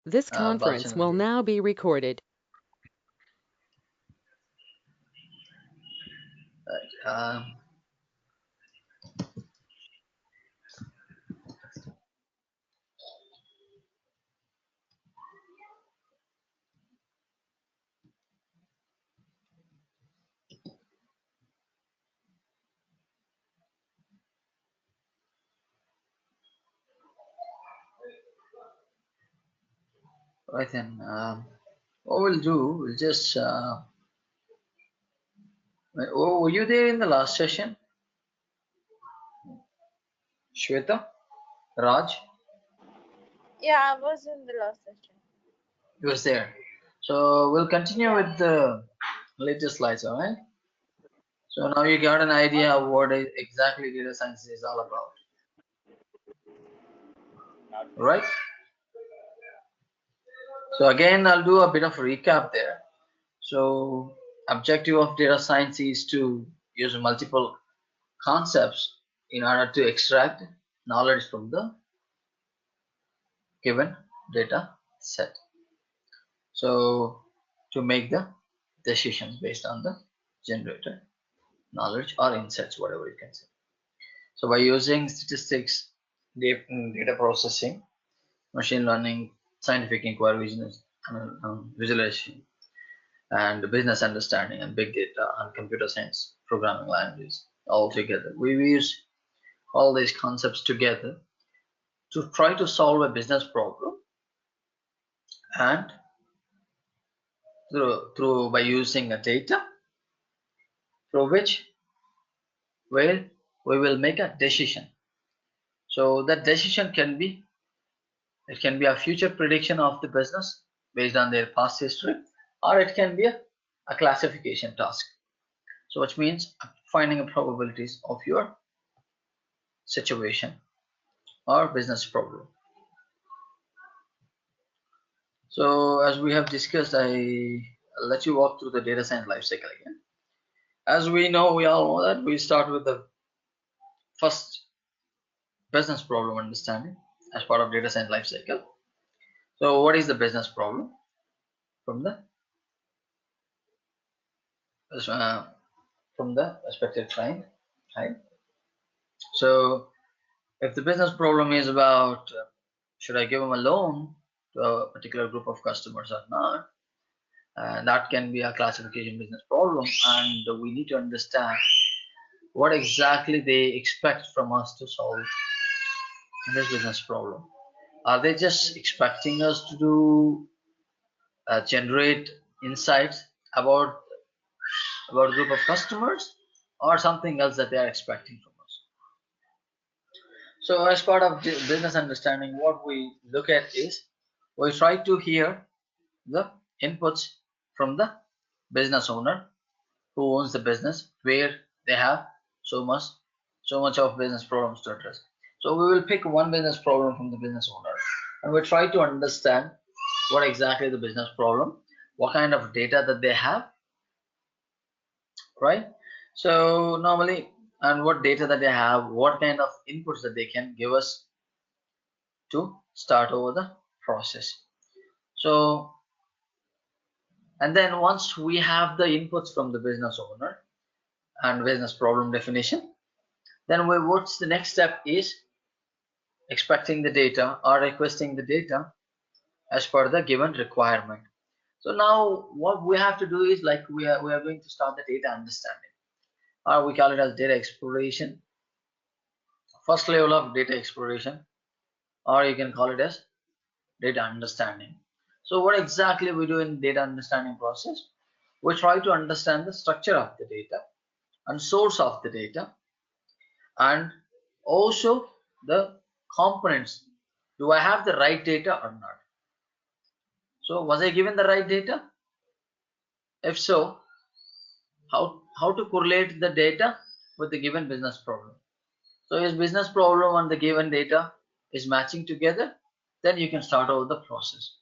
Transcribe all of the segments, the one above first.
This conference will now be recorded. Right. Right then, what we'll do, we'll just. Were you there in the last session, Shweta? Raj? Yeah, I was in the last session. He was there. So we'll continue Yeah. with the latest slides, alright? So now you got an idea of what exactly data science is all about, right? So again, I'll do a bit of recap there. So objective of data science is to use multiple concepts in order to extract knowledge from the given data set. So to make the decisions based on the generated knowledge or insights, whatever you can say. So by using statistics, data processing, machine learning, scientific inquiry, visualization, and business understanding, and big data and computer science programming languages all together, we use all these concepts together to try to solve a business problem, and through by using a data through which where we will make a decision. So that decision can be, it can be a future prediction of the business based on their past history, or it can be a classification task. So which means finding the probabilities of your situation or business problem. So as we have discussed, I'll let you walk through the data science lifecycle again. As we know, we all know that we start with the first business problem understanding as part of data science lifecycle. So what is the business problem from the respective client, right? So if the business problem is about should I give them a loan to a particular group of customers or not, that can be a classification business problem, and we need to understand what exactly they expect from us to solve this business problem. Are they just expecting us to do generate insights about a group of customers, or something else that they are expecting from us? So as part of business understanding, what we look at is we try to hear the inputs from the business owner who owns the business, where they have so much of business problems to address. So we will pick one business problem from the business owner, and we try to understand what exactly the business problem, what kind of data that they have, right? So normally, and what data that they have, what kind of inputs that they can give us to start over the process. So, and then once we have the inputs from the business owner and business problem definition, then what's the next step is expecting the data or requesting the data as per the given requirement. So now what we have to do is, like, we are going to start the data understanding, or we call it as data exploration, first level of data exploration, or you can call it as data understanding. So what exactly we do in data understanding process? We try to understand the structure of the data and source of the data, and also the components. Do I have the right data or not? So was I given the right data? If so, how to correlate the data with the given business problem? So is business problem and the given data is matching together? Then you can start over the process.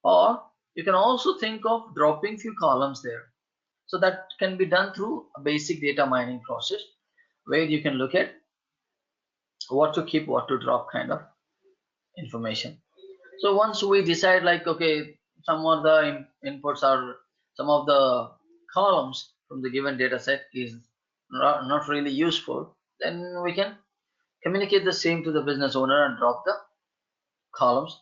Or you can also think of dropping few columns there. So that can be done through a basic data mining process, where you can look at what to keep, what to drop kind of information. So once we decide like, okay, some of the inputs or some of the columns from the given data set is not really useful, then we can communicate the same to the business owner and drop the columns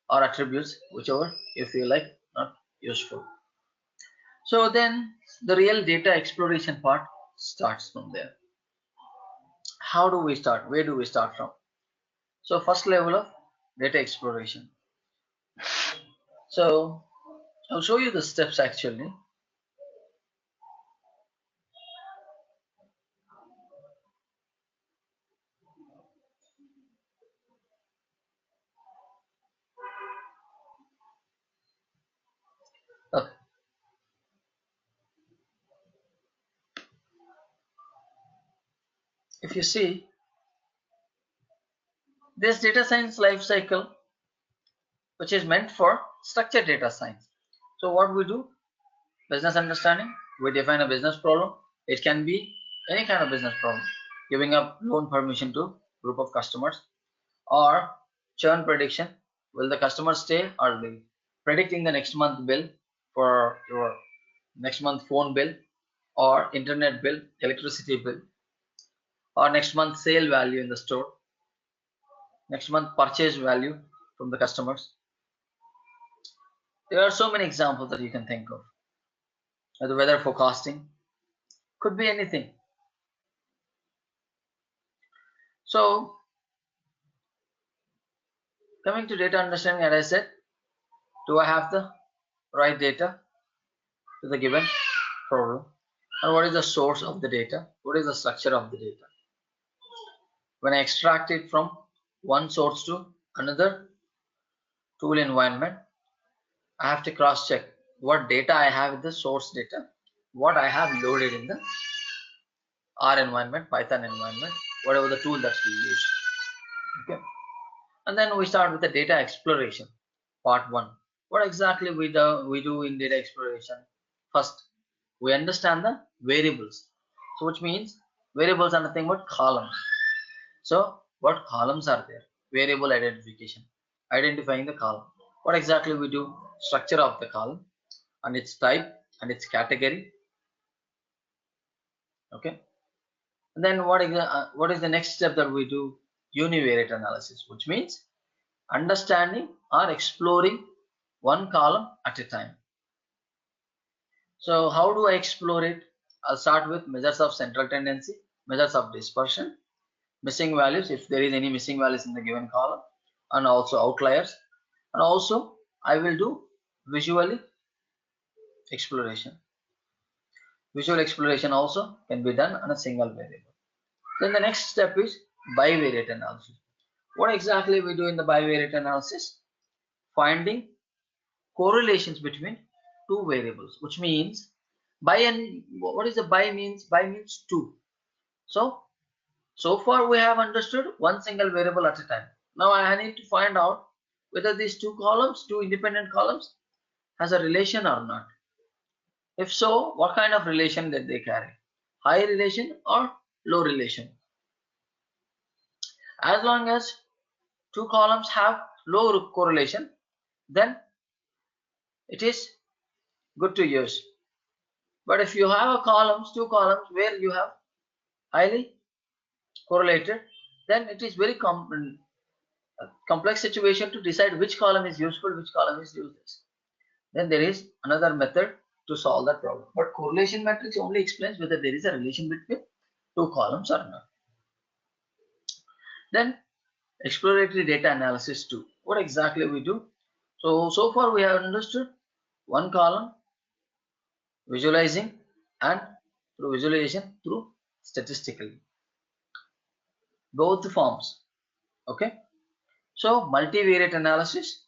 or attributes, whichever you feel like not useful. So then the real data exploration part starts from there. How do we start? Where do we start from? So first level of data exploration. So I'll show you the steps actually. Okay. If you see this data science life cycle, which is meant for structured data science. So what we do, business understanding, we define a business problem. It can be any kind of business problem, giving up loan permission to group of customers, or churn prediction, will the customer stay or leave, predicting the next month bill for your next month phone bill or internet bill, electricity bill, or next month sale value in the store, next month purchase value from the customers. There are so many examples that you can think of. The weather forecasting could be anything. So coming to data understanding, as I said, do I have the right data to the given problem? And what is the source of the data? What is the structure of the data? When I extract it from one source to another tool environment, I have to cross check what data I have in the source data, what I have loaded in the R environment, Python environment, whatever the tool that we use. Okay. And then we start with the data exploration, part one. What exactly we do in data exploration? First, we understand the variables. So which means variables are nothing but columns. So what columns are there? Variable identification, identifying the column. What exactly we do? Structure of the column and its type and its category. Okay. And then what is the next step that we do? Univariate analysis, which means understanding or exploring one column at a time. So how do I explore it? I'll start with measures of central tendency, measures of dispersion, missing values if there is any missing values in the given column, and also outliers. And also I will do visually exploration. Visual exploration also can be done on a single variable. Then the next step is bivariate analysis. What exactly we do in the bivariate analysis? Finding correlations between two variables, which means by and what is the by means? By means two. So far we have understood one single variable at a time. Now I need to find out whether these two columns, two independent columns, has a relation or not. If so, what kind of relation that they carry? High relation or low relation? As long as two columns have low correlation, then it is good to use. But if you have two columns where you have highly correlated, then it is very complex situation to decide which column is useful, which column is useless. Then there is another method to solve that problem. But correlation matrix only explains whether there is a relation between two columns or not. Then exploratory data analysis too. What exactly we do? So far we have understood one column, visualizing, and through visualization through statistically. Both forms. Okay. So multivariate analysis.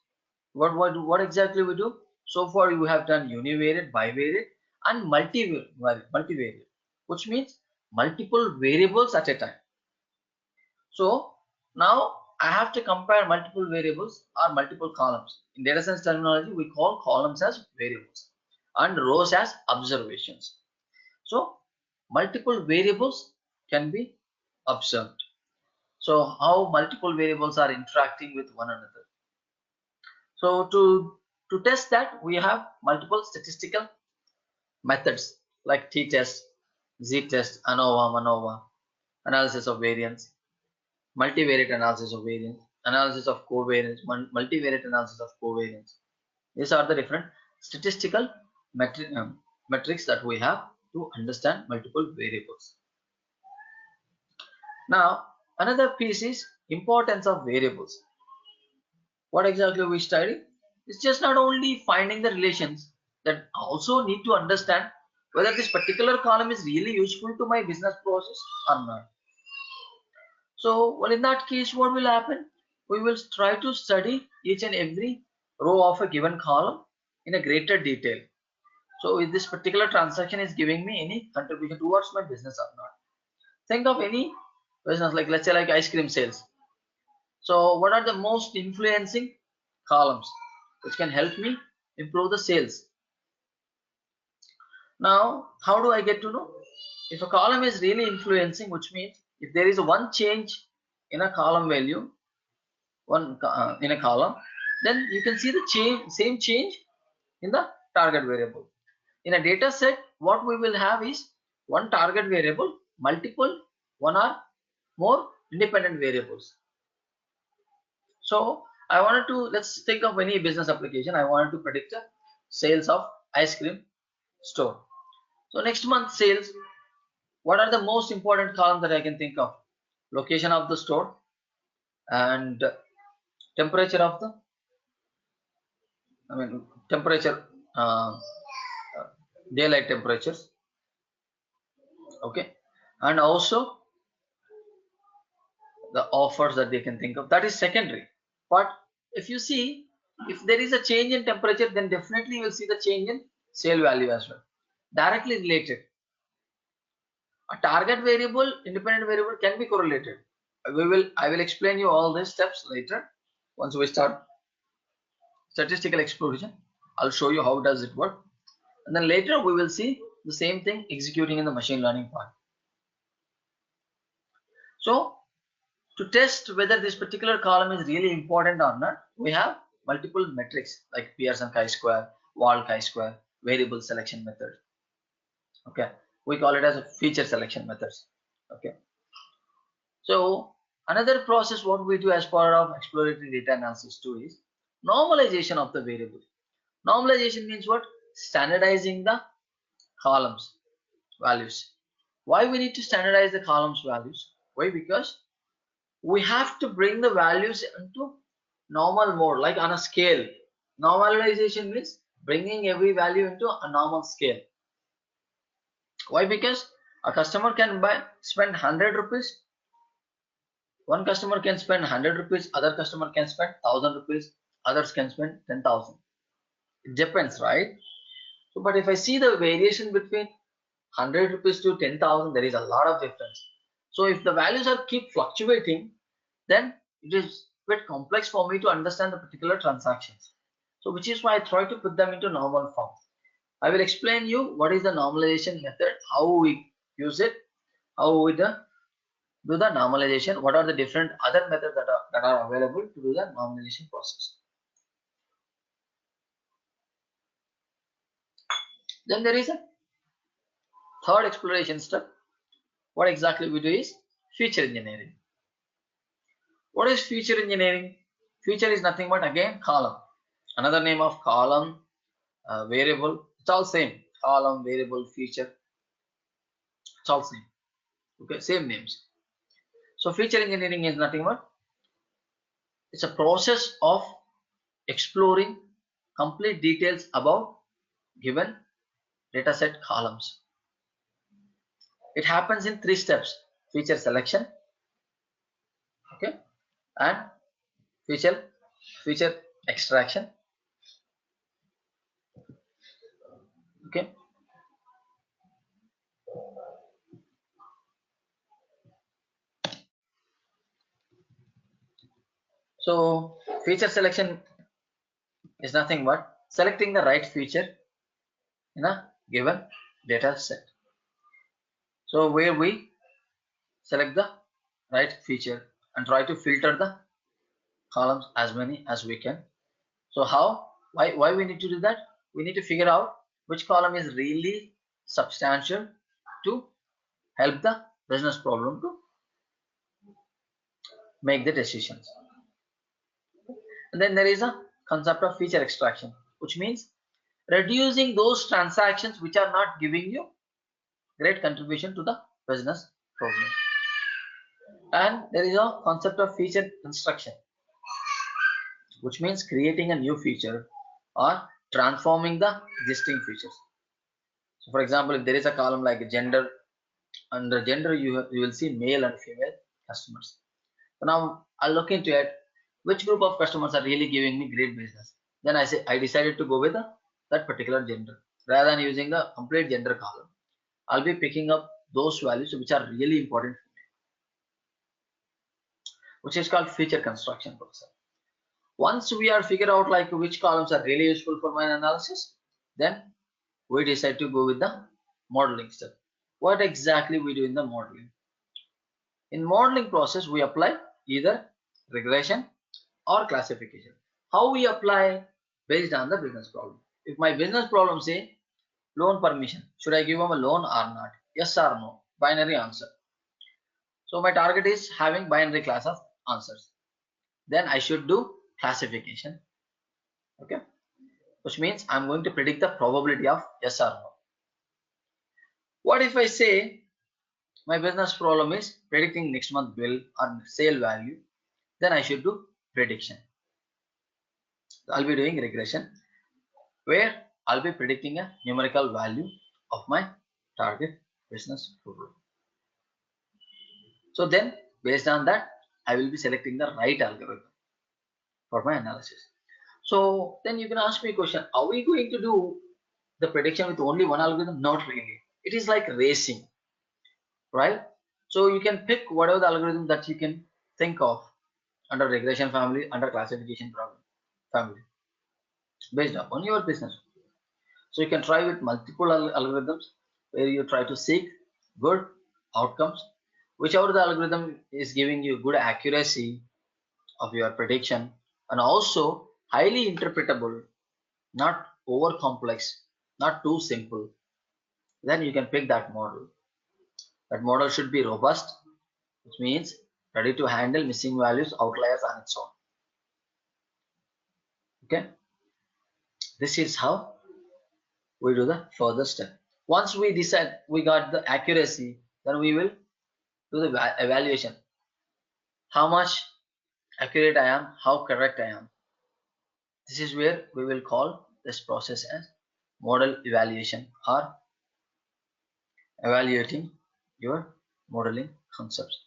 What exactly we do? So far you have done univariate, bivariate, and multivariate, which means multiple variables at a time. So now I have to compare multiple variables or multiple columns. In data science terminology, we call columns as variables and rows as observations. So multiple variables can be observed. So how multiple variables are interacting with one another. So to test that, we have multiple statistical methods like t-test, z-test, ANOVA, MANOVA, analysis of variance, multivariate analysis of variance, analysis of covariance, multivariate analysis of covariance. These are the different statistical metrics that we have to understand multiple variables. Now, another piece is importance of variables. What exactly we study? It's just not only finding the relations, that also need to understand whether this particular column is really useful to my business process or not. So, well, in that case, what will happen? We will try to study each and every row of a given column in a greater detail. So, if this particular transaction is giving me any contribution towards my business or not. Think of any business, like let's say like ice cream sales. So, what are the most influencing columns which can help me improve the sales? Now, how do I get to know? If a column is really influencing, which means if there is one change in a column value, in a column, then you can see the same change in the target variable. In a data set, what we will have is one target variable, multiple one or more independent variables. So I wanted to, let's think of any business application. I wanted to predict the sales of ice cream store. So next month sales, what are the most important columns that I can think of? Location of the store and temperature of the, temperature, daylight temperatures. Okay, and also the offers that they can think of. That is secondary. But if you see, if there is a change in temperature, then definitely you will see the change in sale value as well. Directly related. A target variable, independent variable can be correlated. I will explain you all these steps later. Once we start statistical exploration, I'll show you how does it work. And then later we will see the same thing executing in the machine learning part. So to test whether this particular column is really important or not, we have multiple metrics like Pearson chi-square, Wald chi-square, variable selection method. Okay, we call it as a feature selection methods. Okay, so another process what we do as part of exploratory data analysis too is normalization of the variable. Normalization means what? Standardizing the columns values. Why we need to standardize the columns values? Why? Because we have to bring the values into normal mode, like on a scale. Normalization means bringing every value into a normal scale. Why? Because a customer can spend 100 rupees. One customer can spend 100 rupees, other customer can spend 1000 rupees, others can spend 10,000. It depends, right? So, but if I see the variation between 100 rupees to 10,000, there is a lot of difference. So if the values are keep fluctuating, then it is quite complex for me to understand the particular transactions. So which is why I try to put them into normal form. I will explain you what is the normalization method, how we use it, how we do the normalization, what are the different other methods that are available to do the normalization process. Then there is a third exploration step. What exactly we do is feature engineering. What is feature engineering? Feature is nothing but again column. Another name of column, variable. It's all same. Column, variable, feature. It's all same. Okay, same names. So feature engineering is nothing but it's a process of exploring complete details about given dataset columns. It happens in 3 steps: feature selection, okay, and feature extraction, okay. So feature selection is nothing but selecting the right feature in a given data set. So where we select the right feature and try to filter the columns as many as we can. So why we need to do that? We need to figure out which column is really substantial to help the business problem to make the decisions. And then there is a concept of feature extraction, which means reducing those transactions which are not giving you great contribution to the business problem. And there is a concept of feature construction, which means creating a new feature or transforming the existing features. So for example, if there is a column like gender, under gender you will see male and female customers. So now I'll look into it, which group of customers are really giving me great business. Then I decided to go with that particular gender. Rather than using the complete gender column, I'll be picking up those values which are really important for me, which is called feature construction process. Once we are figured out like which columns are really useful for my analysis, then we decide to go with the modeling step. What exactly we do in the modeling? In modeling process, we apply either regression or classification. How we apply? Based on the business problem. If my business problem say loan permission, should I give them a loan or not? Yes or no? Binary answer. So my target is having binary class of answers. Then I should do classification. Okay, which means I'm going to predict the probability of yes or no. What if I say my business problem is predicting next month bill or sale value? Then I should do prediction. So I'll be doing regression where I'll be predicting a numerical value of my target business problem. So then based on that, I will be selecting the right algorithm for my analysis. So then you can ask me a question, are we going to do the prediction with only one algorithm? Not really. It is like racing, right? So you can pick whatever the algorithm that you can think of under regression family, under classification problem family, based upon your business. So you can try with multiple algorithms where you try to seek good outcomes. Whichever the algorithm is giving you good accuracy of your prediction and also highly interpretable, not over complex, not too simple, then you can pick that model. That model should be robust, which means ready to handle missing values, outliers on its own. Okay, this is how we do the further step. Once we decide we got the accuracy, then we will do the evaluation. How much accurate I am, how correct I am. This is where we will call this process as model evaluation or evaluating your modeling concepts.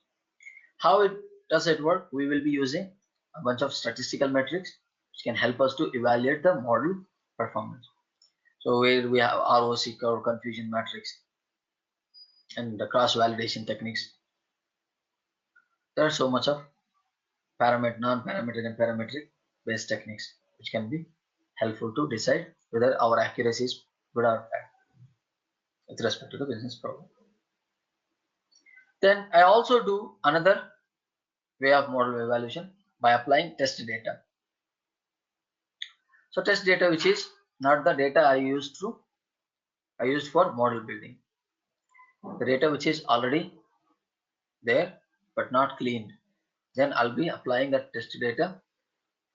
How does it work? We will be using a bunch of statistical metrics which can help us to evaluate the model performance. So where we have ROC curve, confusion matrix, and the cross validation techniques. There are so much of parametric, non-parametric and parametric based techniques which can be helpful to decide whether our accuracy is good or bad with respect to the business problem. Then I also do another way of model evaluation by applying test data. So test data which is not the data I used for model building. The data which is already there but not cleaned. Then I'll be applying that test data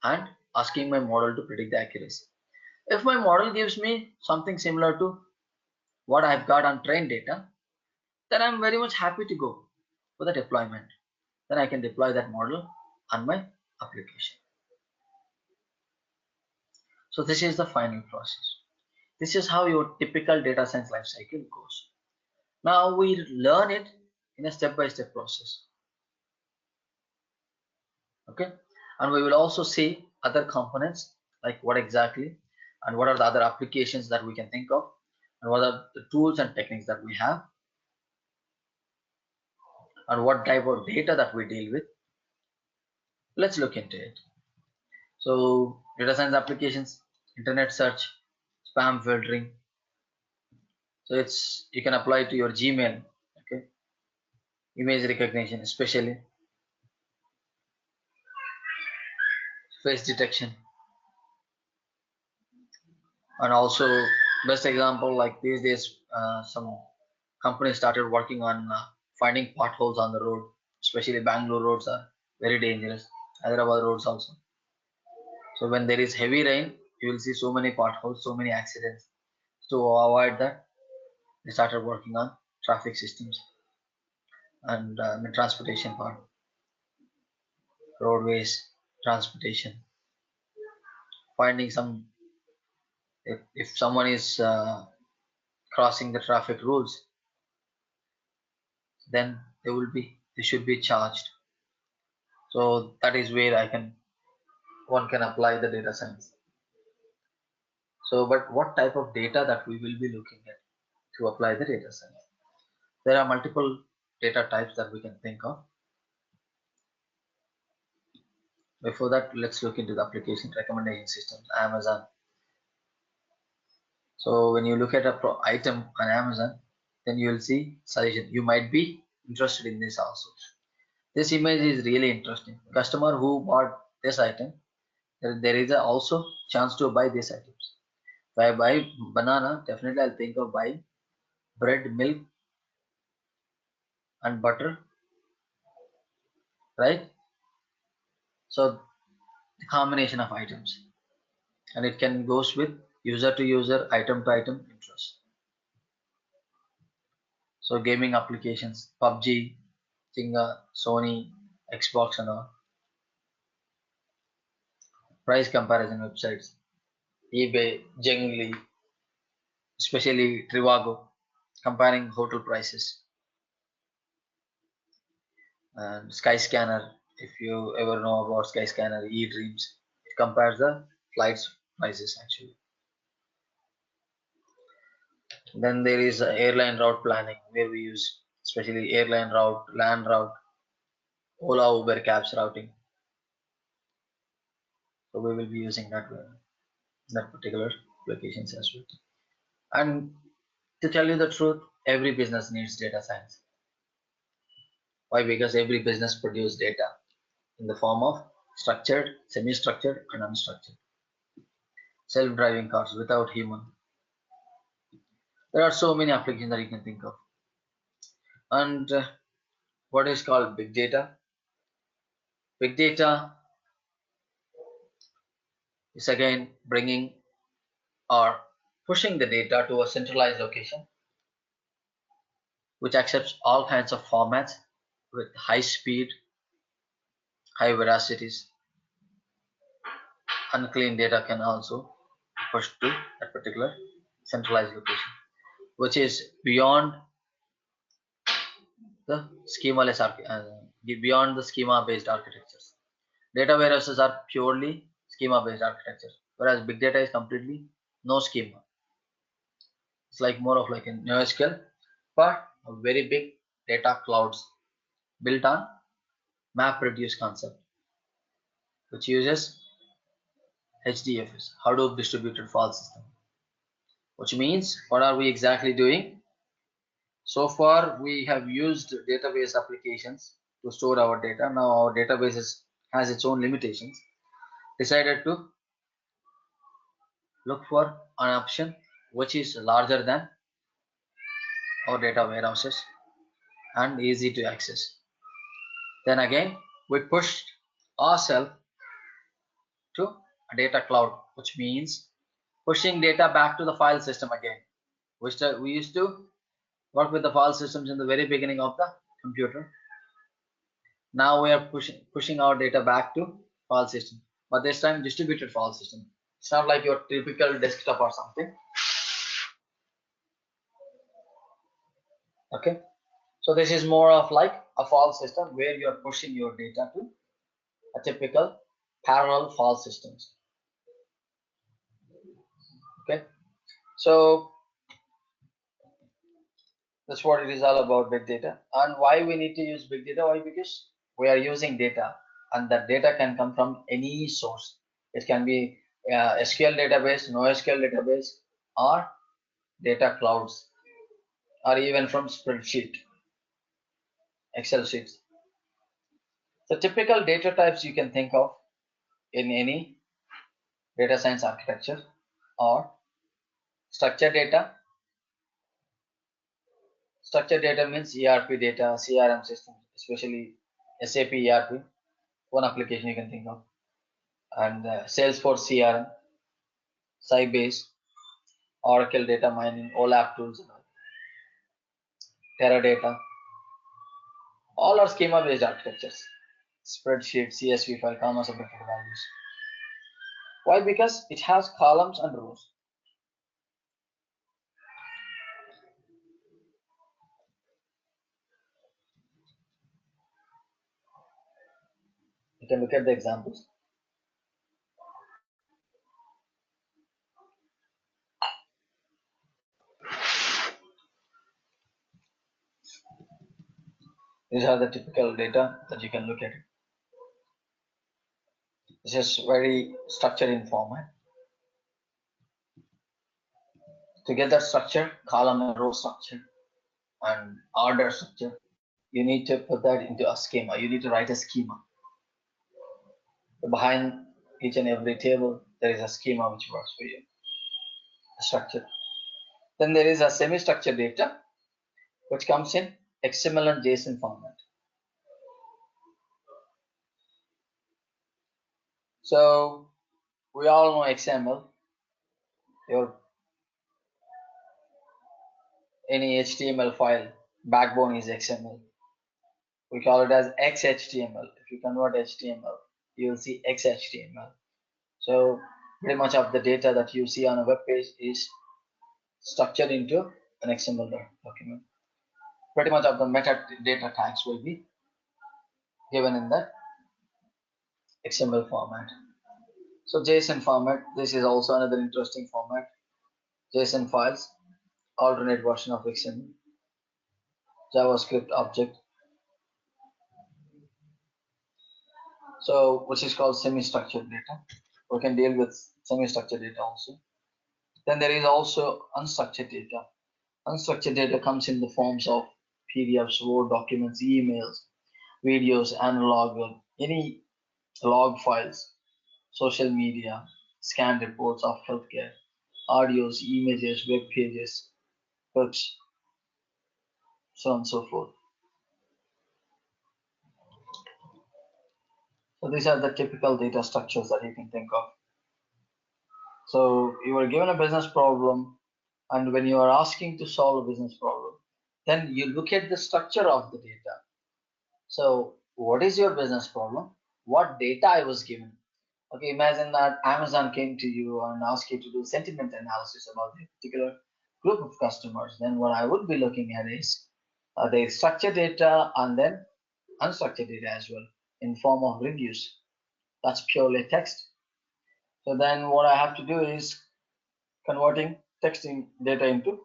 and asking my model to predict the accuracy. If my model gives me something similar to what I've got on trained data, then I'm very much happy to go for the deployment. Then I can deploy that model on my application. So this is the final process. This is how your typical data science life cycle goes. Now we learn it in a step-by-step process. Okay, and we will also see other components like what exactly and what are the other applications that we can think of and what are the tools and techniques that we have and what type of data that we deal with. Let's look into it. So data science applications, internet search, spam filtering. So you can apply it to your Gmail. Okay, image recognition, especially face detection, And also, best example, like these days, some companies started working on finding potholes on the road. Especially Bangalore roads are very dangerous. Hyderabad roads also. So when there is heavy rain, you will see so many potholes, so many accidents. To avoid that, they started working on traffic systems and the transportation part, roadways, transportation, finding some, if someone is crossing the traffic rules, then they should be charged. So that is where one can apply the data science. So, but what type of data that we will be looking at to apply the data science? There are multiple data types that we can think of. Before that, let's look into the application recommendation systems, Amazon. So when you look at a item on Amazon, then you will see suggestion. You might be interested in this also. This image is really interesting. Customer who bought this item, there is also chance to buy these items. If I buy banana, definitely I'll think of buying bread, milk, and butter, right? So the combination of items, and it can goes with user to user, item to item interest. So gaming applications, PUBG, Chinga, Sony, Xbox, and all. Price comparison websites, eBay, Jengli, especially Trivago, comparing hotel prices, and Skyscanner. If you ever know about Skyscanner, eDreams, it compares the flights prices actually. Then there is airline route planning where we use especially airline route, land route, Ola, Uber, cabs routing. So we will be using that particular applications as well. And to tell you the truth, every business needs data science. Why? Because every business produces data in the form of structured, semi-structured, and unstructured. Self-driving cars without human. There are so many applications that you can think of. And what is called big data? Big data is again bringing or pushing the data to a centralized location which accepts all kinds of formats with high speed, high veracities. Unclean data can also push to that particular centralized location, which is beyond the beyond the schema-based architectures. Data warehouses are purely schema-based architectures, whereas big data is completely no schema. It's like more of like a NoSQL, but a very big data clouds built on MapReduce concept, which uses HDFS, Hadoop Distributed File System. Which means, what are we exactly doing? So far, we have used database applications to store our data. Now our database has its own limitations. Decided to look for an option which is larger than our data warehouses and easy to access. Then again, we pushed ourselves to a data cloud, which means pushing data back to the file system again. We used to work with the file systems in the very beginning of the computer. Now we are pushing our data back to file system, but this time distributed file system. It's not like your typical desktop or something. Okay, so this is more of like a file system where you are pushing your data to a typical parallel file systems. Okay, so that's what it is all about, big data. And why we need to use big data? Why? Because we are using data, and that data can come from any source. It can be SQL database, NoSQL database, or data clouds, or even from spreadsheet, Excel sheets. The typical data types you can think of in any data science architecture or structured data. Structured data means ERP data, CRM system, especially SAP ERP, one application you can think of, and Salesforce CRM, Sybase, Oracle data mining, OLAP tools, Teradata, all are schema-based architectures. Spreadsheet, CSV file, comma separated values. Why? Because it has columns and rows. You can look at the examples. These are the typical data that you can look at. This is very structured in format. To get that structure, column and row structure and order structure, you need to put that into a schema. You need to write a schema. Behind each and every table, there is a schema which works for you. A structure. Then there is a semi-structured data, which comes in XML and JSON format. So we all know XML. Any HTML file backbone is XML. We call it as XHTML. If you convert HTML, you will see XHTML. So pretty much of the data that you see on a web page is structured into an XML document. Pretty much of the metadata tags will be given in the XML format. So JSON format, this is also another interesting format. JSON files, alternate version of XML, JavaScript object. So which is called semi-structured data. We can deal with semi-structured data also. Then there is also unstructured data. Unstructured data comes in the forms of PDFs, Word documents, emails, videos, analog, any log files, social media, scan reports of healthcare, audios, images, web pages, books, so on and so forth. So these are the typical data structures that you can think of. So you are given a business problem, and when you are asking to solve a business problem, then you look at the structure of the data. So what is your business problem? What data I was given? Okay, imagine that Amazon came to you and asked you to do sentiment analysis about a particular group of customers. Then what I would be looking at is the structured data and then unstructured data as well in form of reviews. That's purely text. So then what I have to do is converting texting data into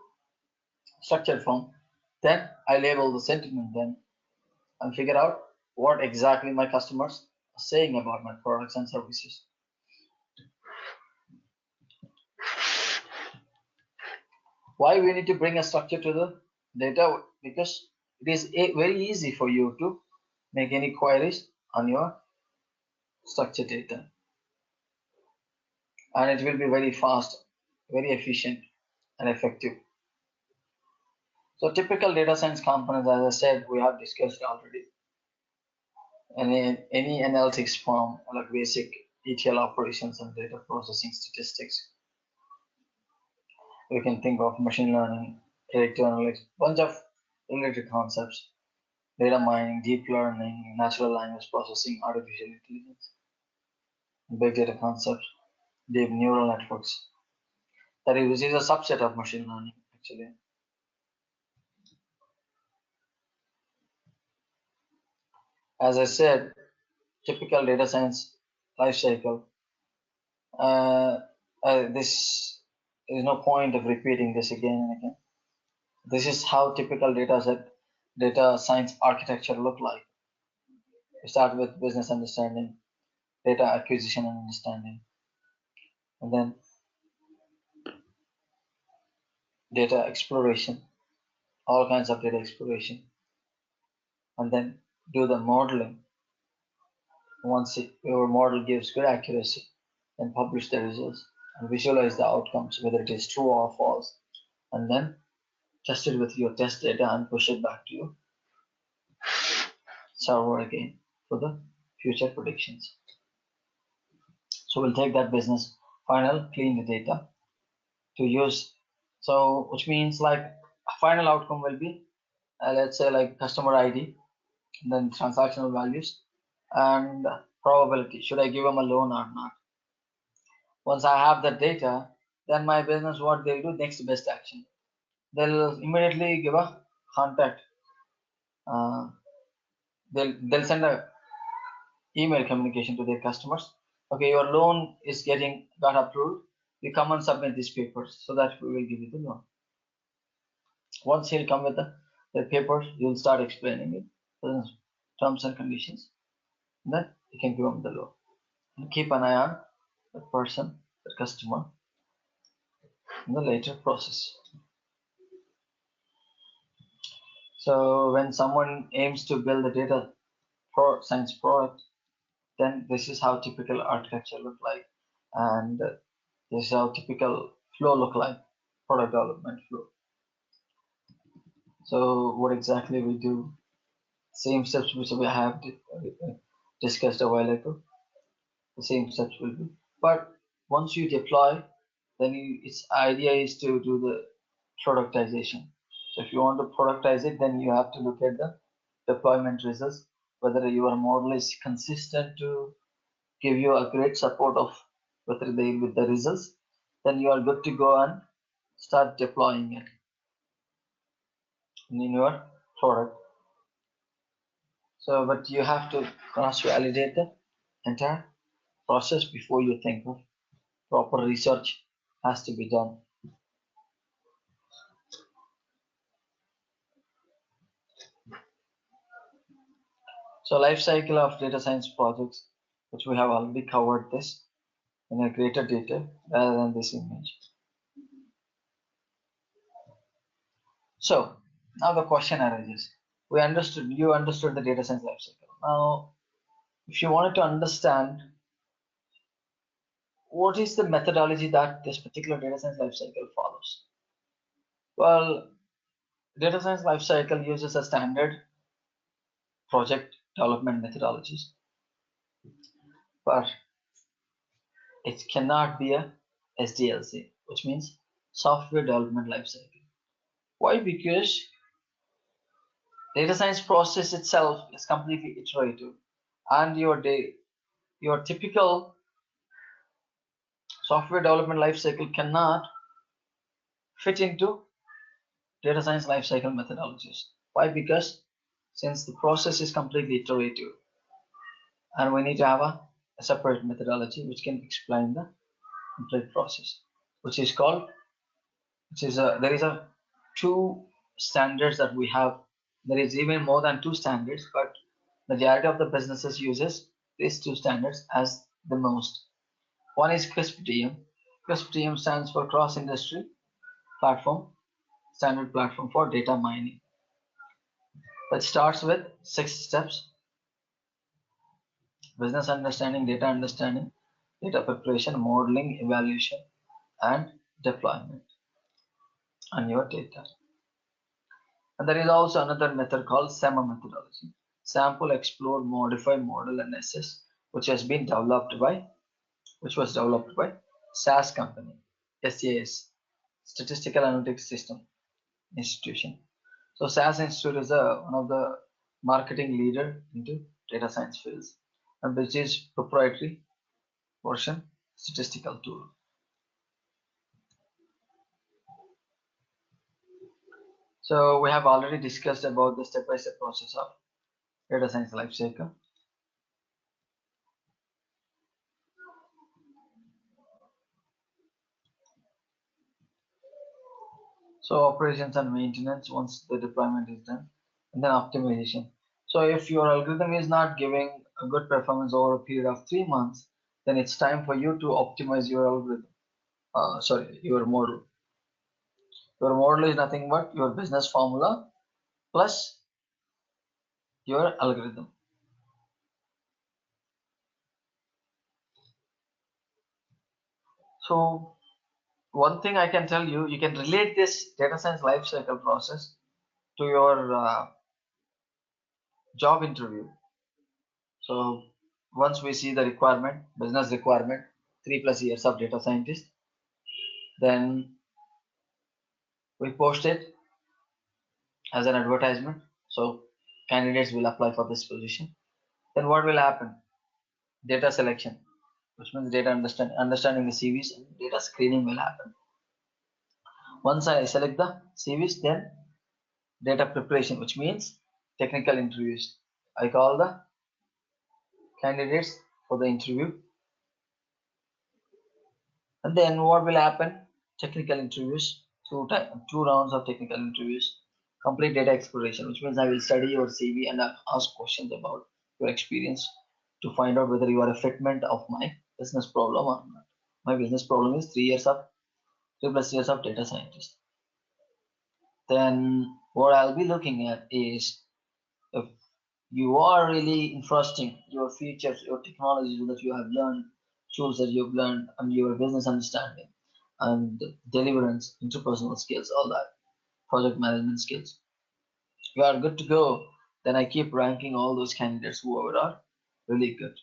structured form. Then I label the sentiment then and figure out what exactly my customers are saying about my products and services. Why we need to bring a structure to the data? Because it is very easy for you to make any queries on your structured data, and it will be very fast, very efficient and effective. So typical data science components, as I said, we have discussed already. Any analytics form like basic ETL operations and data processing statistics. We can think of machine learning, predictive analytics, bunch of related concepts, data mining, deep learning, natural language processing, artificial intelligence, big data concepts, deep neural networks. That is, which is a subset of machine learning actually. As I said, typical data science life cycle. This is no point of repeating this again and again. This is how typical data science architecture look like. We start with business understanding, data acquisition and understanding, and then data exploration, all kinds of data exploration, and then do the modeling. Once your model gives good accuracy, then publish the results. and visualize the outcomes, whether it is true or false, and then test it with your test data and push it back to your server again for the future predictions. So we'll take that business final, clean the data to use. So which means like a final outcome will be, let's say like customer ID, and then transactional values and probability. Should I give them a loan or not? Once I have that data, then my business, what they'll do, next best action. They'll immediately give a contact. They'll send a email communication to their customers. Okay, your loan is got approved. You come and submit these papers so that we will give you the loan. Once he'll come with the papers, you'll start explaining it, the terms and conditions. And then you can give them the loan. And keep an eye on the person, the customer, in the later process. So when someone aims to build a data science product, then this is how typical architecture look like, and this is how typical flow look like, product development flow. So what exactly we do? Same steps which we have discussed a while ago. The same steps will be, but once you deploy, then its idea is to do the productization. So if you want to productize it, then you have to look at the deployment results, whether your model is consistent to give you a great support of whether they with the results, then you are good to go and start deploying it in your product. So, but you have to cross-validate the entire process before you think of proper research has to be done. So life cycle of data science projects, which we have already covered this in a greater detail rather than this image. So now the question arises. You understood the data science life cycle. Now, if you wanted to understand what is the methodology that this particular data science life cycle follows? Well, data science life cycle uses a standard project development methodologies, but it cannot be a SDLC, which means software development life cycle. Why? Because data science process itself is completely iterative, and your typical software development life cycle cannot fit into data science life cycle methodologies. Why? Because since the process is completely iterative, and we need to have a separate methodology which can explain the complete process, which is called, there is a two standards that we have. There is even more than two standards, but majority of the businesses uses these two standards as the most. One is CRISP-DM. CRISP-DM stands for Cross Industry Platform, Standard Platform for Data Mining. That starts with 6 steps: business understanding, data preparation, modeling, evaluation, and deployment on your data. And there is also another method called SEMA methodology: sample, explore, modify, model, and assess, which was developed by SAS company, SAS, Statistical Analytics System Institution. So SAS Institute is one of the marketing leader into data science fields, and which is proprietary version statistical tool. So we have already discussed about the step-by-step process of data science lifecycle. So operations and maintenance once the deployment is done, and then optimization. So if your algorithm is not giving a good performance over a period of 3 months, then it's time for you to optimize your algorithm. Your model. Your model is nothing but your business formula plus your algorithm. So one thing I can tell you, you can relate this data science life cycle process to your job interview. So once we see the requirement, business requirement, 3+ years of data scientist, then we post it as an advertisement. So candidates will apply for this position. Then what will happen? Data selection, which means data understanding the CVs, and data screening will happen. Once I select the CVs, then data preparation, which means technical interviews. I call the candidates for the interview, and then what will happen? Technical interviews, two rounds of technical interviews. Complete data exploration, which means I will study your CV and I'll ask questions about your experience to find out whether you are a fitment of my business problem or not. My business problem is 3+ years of data scientist. Then what I'll be looking at is if you are really interesting your features, your technologies that you have learned, tools that you've learned, and your business understanding and deliverance, interpersonal skills, all that, project management skills. You are good to go. Then I keep ranking all those candidates whoever are really good.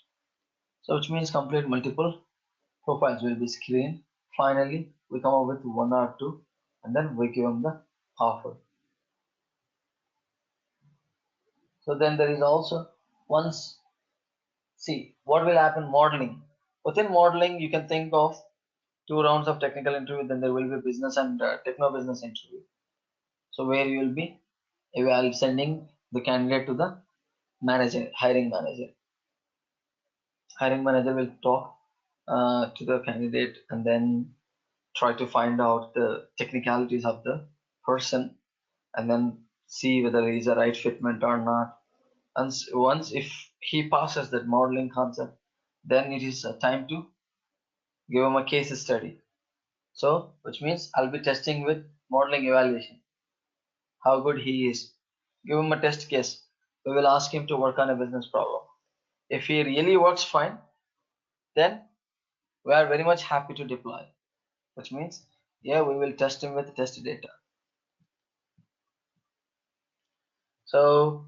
So which means complete multiple profiles will be screened. Finally, we come up with one or two, and then we give them the offer. So then there is also once see what will happen modeling. Within modeling, you can think of two rounds of technical interview, then there will be business and techno business interview. So where you will be sending the candidate to the manager, hiring manager. Hiring manager will talk to the candidate and then try to find out the technicalities of the person and then see whether he's a right fitment or not. And once if he passes that modeling concept, then it is time to give him a case study. So, which means I'll be testing with modeling evaluation, how good he is. Give him a test case. We will ask him to work on a business problem. If he really works fine, then we are very much happy to deploy. Which means, yeah, we will test him with test data. So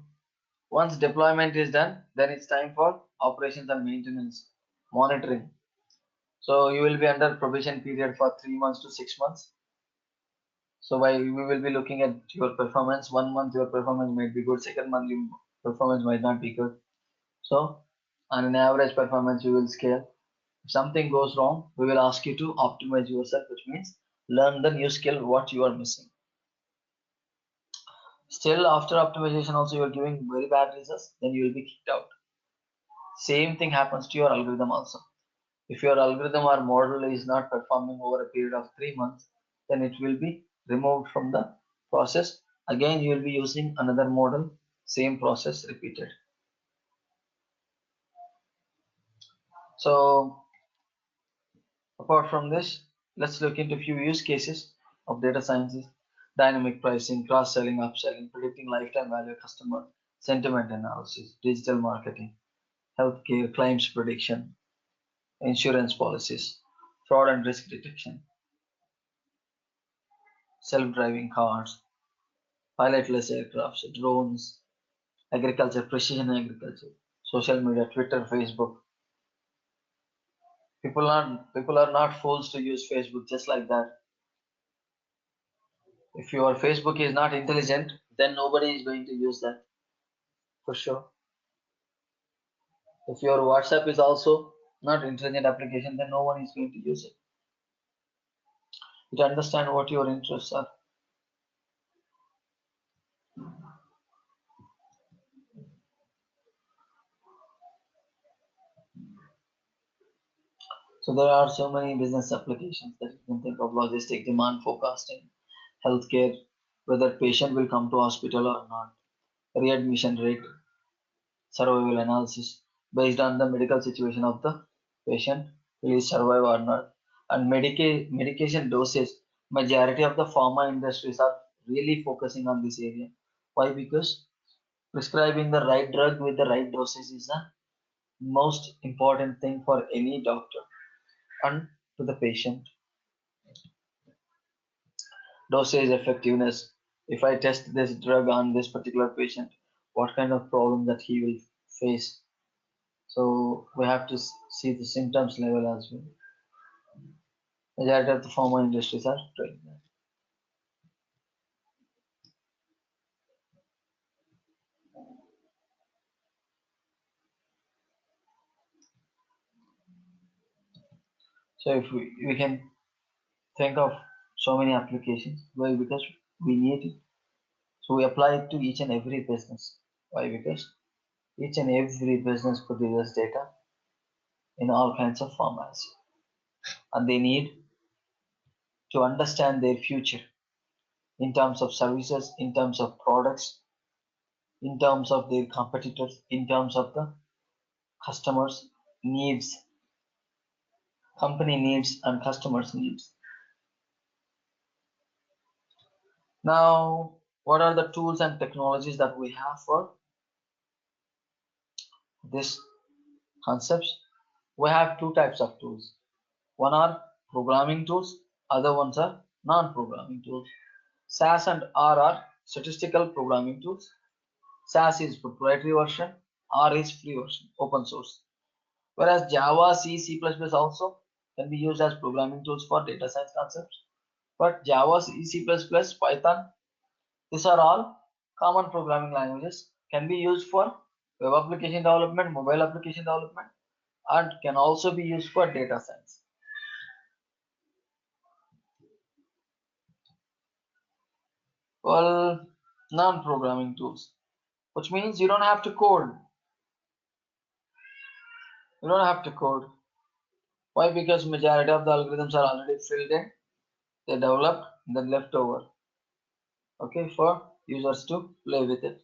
once deployment is done, then it's time for operations and maintenance, monitoring. So you will be under probation period for 3 months to 6 months. So we will be looking at your performance. 1 month your performance might be good, second month your performance might not be good. So on an average performance you will scale. If something goes wrong, we will ask you to optimize yourself, which means learn the new skill what you are missing. Still after optimization also you are giving very bad results, then you will be kicked out. Same thing happens to your algorithm also. If your algorithm or model is not performing over a period of 3 months, then it will be removed from the process. Again, you will be using another model, same process repeated. So apart from this, let's look into a few use cases of data sciences: dynamic pricing, cross-selling, upselling, predicting lifetime value, customer sentiment analysis, digital marketing, healthcare claims prediction, insurance policies, fraud and risk detection, self-driving cars, pilotless aircrafts, drones, agriculture, precision agriculture, social media, Twitter, Facebook. People are not fools to use Facebook just like that. If your Facebook is not intelligent, then nobody is going to use that for sure. If your WhatsApp is also not intelligent application, then no one is going to use it. You understand what your interests are. So there are so many business applications that you can think of: logistic, demand forecasting, healthcare, whether patient will come to hospital or not, readmission rate, survival analysis based on the medical situation of the patient, will he survive or not, and medication dosage. Majority of the pharma industries are really focusing on this area. Why? Because prescribing the right drug with the right dosage is the most important thing for any doctor. And to the patient, dosage effectiveness. If I test this drug on this particular patient, what kind of problem that he will face. So we have to see the symptoms level as well. Majority of the pharma industries are doing that. So if we can think of so many applications, why? Because we need it. So we apply it to each and every business. Why? Because each and every business produces data in all kinds of formats, and they need to understand their future in terms of services, in terms of products, in terms of their competitors, in terms of the customers' needs, company needs, and customers' needs. Now, what are the tools and technologies that we have for this concepts? We have two types of tools. One are programming tools, other ones are non-programming tools. SAS and R are statistical programming tools. SAS is proprietary version, R is free version, open source. Whereas Java, C, C++ also can be used as programming tools for data science concepts. But Java, C, C++, Python, these are all common programming languages, can be used for web application development, mobile application development, and can also be used for data science. Well, non-programming tools, which means you don't have to code. You don't have to code. Why? Because majority of the algorithms are already filled in, they developed, then left over. Okay, for users to play with it.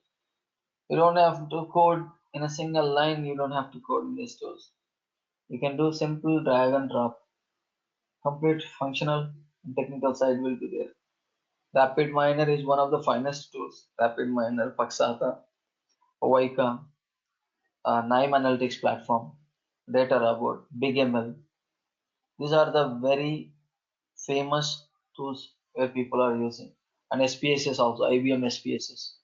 You don't have to code in a single line, you don't have to code in these tools. You can do simple drag and drop. Complete functional and technical side will be there. Rapid Miner is one of the finest tools. Rapid Miner, Paxata, Oika, Nime Analytics platform, Data Robot, BigML. These are the very famous tools where people are using. And SPSS also, IBM SPSS.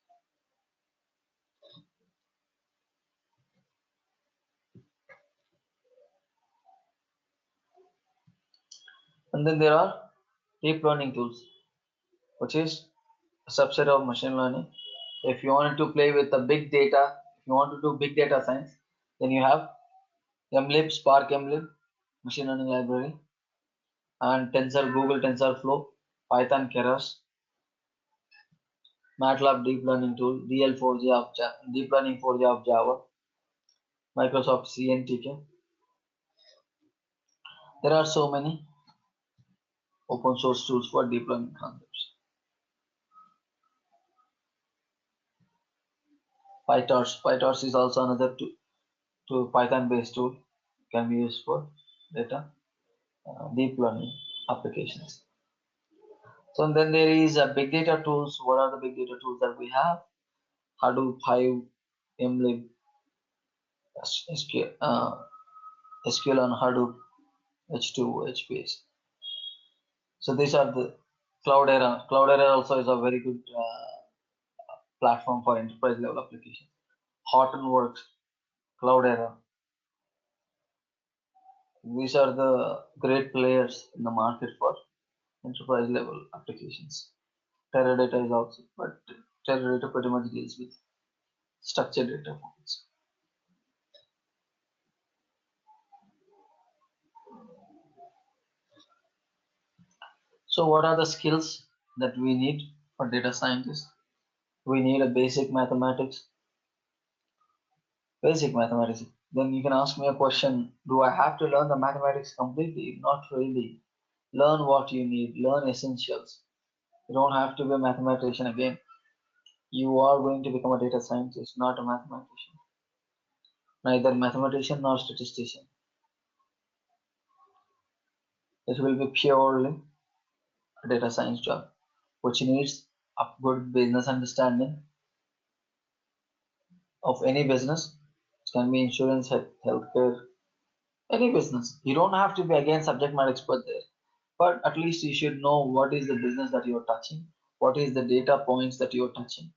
And then there are deep learning tools, which is a subset of machine learning. If you wanted to play with the big data, if you want to do big data science, then you have MLib, Spark MLib, machine learning library, and Tensor, Google TensorFlow, Python Keras, MATLAB deep learning tool, DL4J of deep learning 4J of Java, Microsoft CNTK. There are so many open source tools for deep learning concepts. PyTorch is also another Python based tool, can be used for data deep learning applications. So then there is a big data tools. What are the big data tools that we have? Hadoop, Hive, MLib, SQL on Hadoop, H2, HBase. So these are the Cloudera. Cloudera also is a very good platform for enterprise level applications. Hortonworks, Cloudera. These are the great players in the market for enterprise level applications. Teradata is also, but Teradata pretty much deals with structured data formats. So what are the skills that we need for data scientists? We need a basic mathematics. Then you can ask me a question, do I have to learn the mathematics completely? Not really. Learn what you need, learn essentials. You don't have to be a mathematician again. You are going to become a data scientist, not a mathematician. Neither mathematician nor statistician. It will be purely a data science job, which needs a good business understanding of any business. It can be insurance, healthcare, Any business. You don't have to be again subject matter expert there, but at least you should know what is the business that you're touching, what is the data points that you're touching,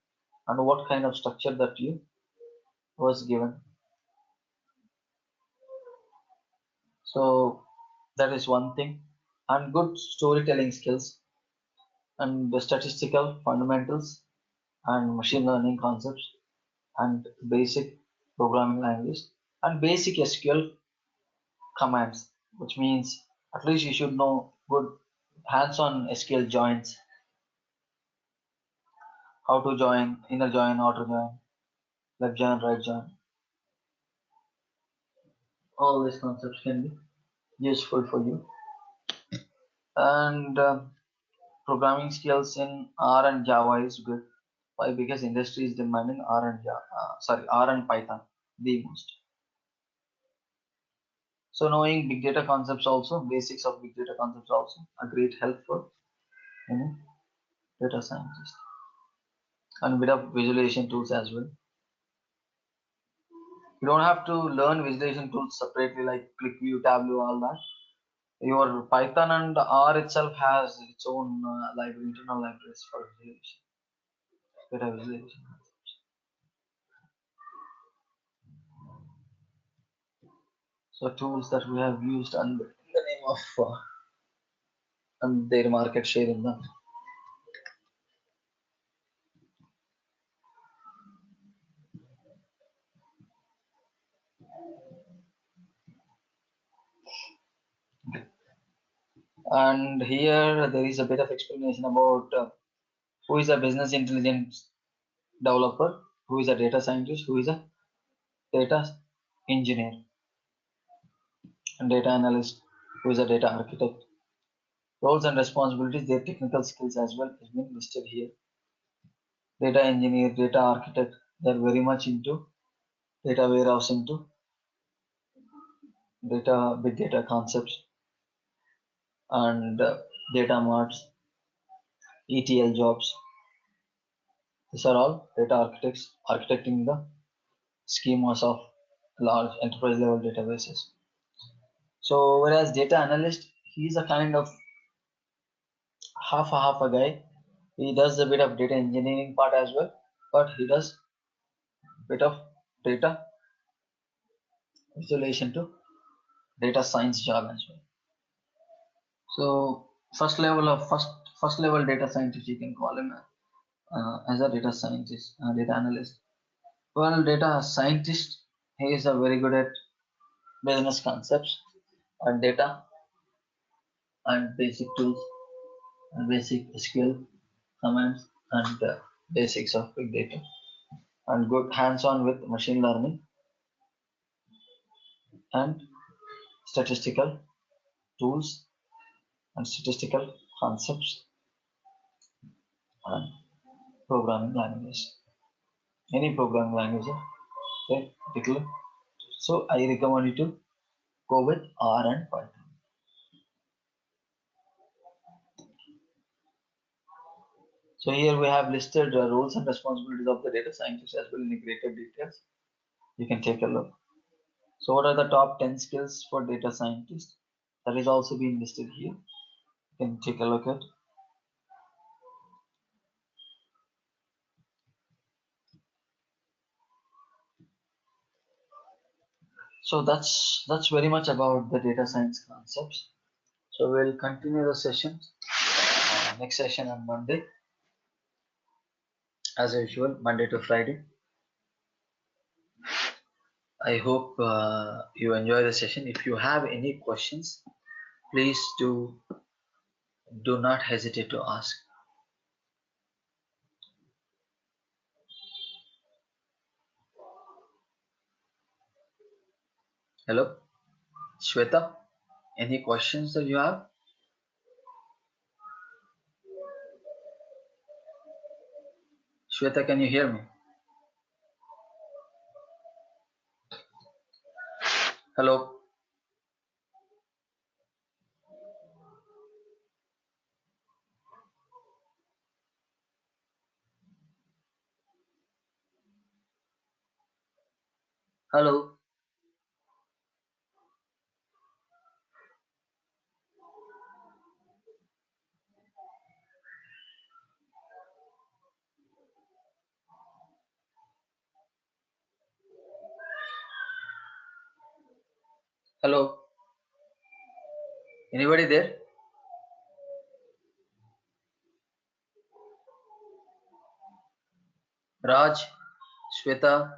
and what kind of structure that you was given. So that is one thing. And good storytelling skills and the statistical fundamentals and machine learning concepts and basic programming language and basic SQL commands, which means at least you should know good hands-on SQL joins, how to join, inner join, outer join, left join, right join. All these concepts can be useful for you. And programming skills in R and Java is good. Why? Because industry is demanding R and Java, R and Python the most. So knowing big data concepts also, basics of big data concepts also, a great help for any data scientist. And a bit of visualization tools as well. You don't have to learn visualization tools separately like ClickView, Tableau, all that. Your Python and R itself has its own library, internal libraries for visualization, data visualization. So tools that we have used and in the name of and their market share in them. And here there is a bit of explanation about who is a business intelligence developer, who is a data scientist, who is a data engineer, and data analyst, who is a data architect. Roles and responsibilities, their technical skills as well has been listed here. Data engineer, data architect, they're very much into data warehouse, into data, big data concepts, and data marts, ETL jobs. These are all data architects architecting the schemas of large enterprise level databases. So whereas data analyst, he's a kind of half a guy. He does a bit of data engineering part as well, but he does a bit of data visualization to data science job as well. So first level data scientist, you can call him as a data scientist, data analyst. Well, data scientist, he is a very good at business concepts and data and basic tools and basic SQL commands and basics of big data and good hands-on with machine learning and statistical tools and statistical concepts and programming languages. Any programming language, okay, particular. So I recommend you to go with R and Python. So here we have listed roles and responsibilities of the data scientist as well in greater details. You can take a look. So what are the top 10 skills for data scientists? That is also being listed here. You can take a look at. So that's very much about the data science concepts. So we'll continue the sessions. Next session on Monday, as usual, Monday to Friday. I hope you enjoy the session. If you have any questions, please do not hesitate to ask. Hello, Shweta, any questions that you have? Shweta, can you hear me? Hello. Hello. Hello? Anybody there? Raj? Shweta?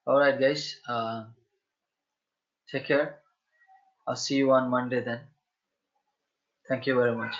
Alright, guys. Take care. I'll see you on Monday then. Thank you very much.